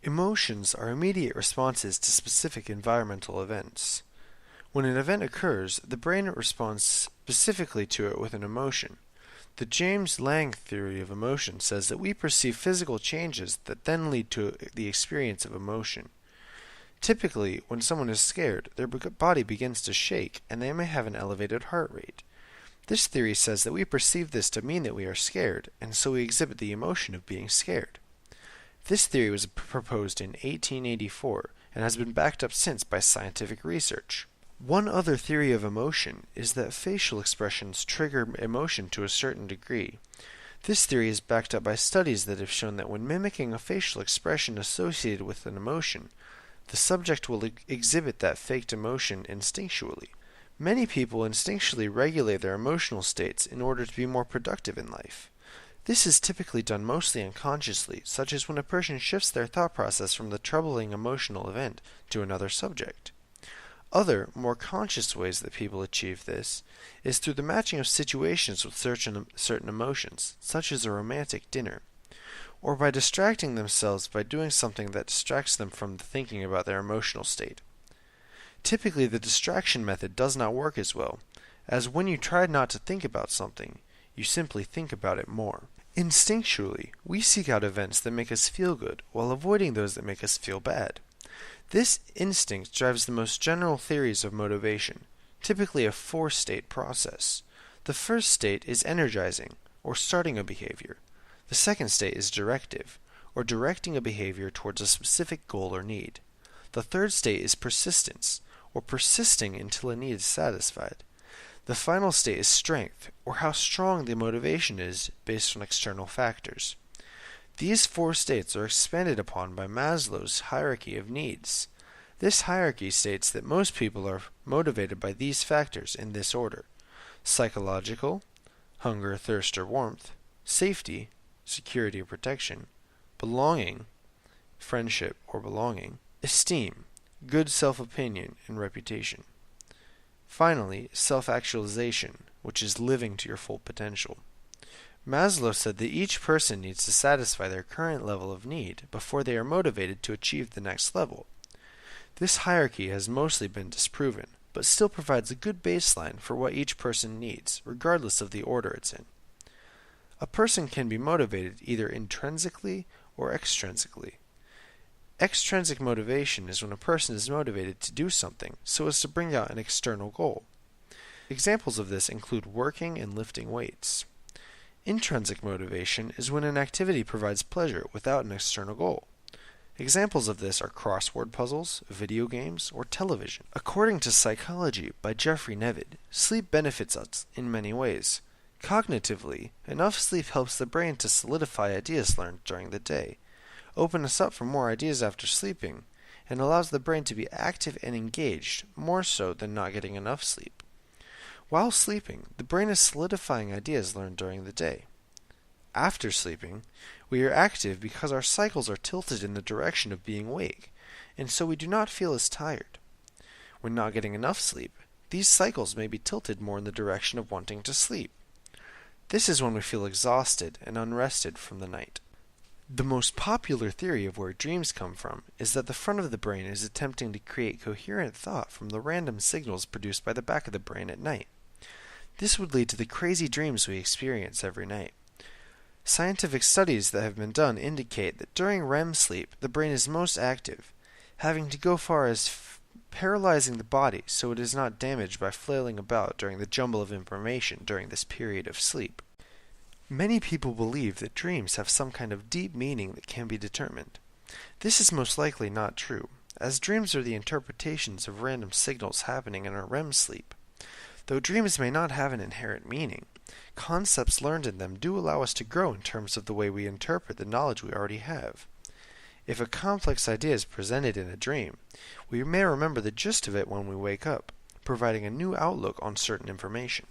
Emotions are immediate responses to specific environmental events. When an event occurs, the brain responds specifically to it with an emotion. The James Lange theory of emotion says that we perceive physical changes that then lead to the experience of emotion. Typically, when someone is scared, their body begins to shake and they may have an elevated heart rate. This theory says that we perceive this to mean that we are scared, and so we exhibit the emotion of being scared. This theory was proposed in 1884 and has been backed up since by scientific research. One other theory of emotion is that facial expressions trigger emotion to a certain degree. This theory is backed up by studies that have shown that when mimicking a facial expression associated with an emotion, the subject will exhibit that faked emotion instinctually. Many people instinctually regulate their emotional states in order to be more productive in life. This is typically done mostly unconsciously, such as when a person shifts their thought process from the troubling emotional event to another subject. Other, more conscious ways that people achieve this is through the matching of situations with certain emotions, such as a romantic dinner, or by distracting themselves by doing something that distracts them from thinking about their emotional state. Typically, the distraction method does not work as well, as when you try not to think about something, you simply think about it more. Instinctually, we seek out events that make us feel good while avoiding those that make us feel bad. This instinct drives the most general theories of motivation, typically a four-state process. The first state is energizing, or starting a behavior. The second state is directive, or directing a behavior towards a specific goal or need. The third state is persistence, or persisting until a need is satisfied. The final state is strength, or how strong the motivation is based on external factors. These four states are expanded upon by Maslow's hierarchy of needs. This hierarchy states that most people are motivated by these factors in this order: psychological, hunger, thirst, or warmth; safety, security or protection; belonging, friendship or belonging; esteem, good self-opinion and reputation; finally, self-actualization, which is living to your full potential. Maslow said that each person needs to satisfy their current level of need before they are motivated to achieve the next level. This hierarchy has mostly been disproven, but still provides a good baseline for what each person needs, regardless of the order it's in. A person can be motivated either intrinsically or extrinsically. Extrinsic motivation is when a person is motivated to do something so as to bring out an external goal. Examples of this include working and lifting weights. Intrinsic motivation is when an activity provides pleasure without an external goal. Examples of this are crossword puzzles, video games, or television. According to Psychology by Jeffrey Nevid, sleep benefits us in many ways. Cognitively, enough sleep helps the brain to solidify ideas learned during the day, open us up for more ideas after sleeping, and allows the brain to be active and engaged more so than not getting enough sleep. While sleeping, the brain is solidifying ideas learned during the day. After sleeping, we are active because our cycles are tilted in the direction of being awake, and so we do not feel as tired. When not getting enough sleep, these cycles may be tilted more in the direction of wanting to sleep. This is when we feel exhausted and unrested from the night. The most popular theory of where dreams come from is that the front of the brain is attempting to create coherent thought from the random signals produced by the back of the brain at night. This would lead to the crazy dreams we experience every night. Scientific studies that have been done indicate that during REM sleep, the brain is most active, having to go far as paralyzing the body so it is not damaged by flailing about during the jumble of information during this period of sleep. Many people believe that dreams have some kind of deep meaning that can be determined. This is most likely not true, as dreams are the interpretations of random signals happening in our REM sleep. Though dreams may not have an inherent meaning, concepts learned in them do allow us to grow in terms of the way we interpret the knowledge we already have. If a complex idea is presented in a dream, we may remember the gist of it when we wake up, providing a new outlook on certain information.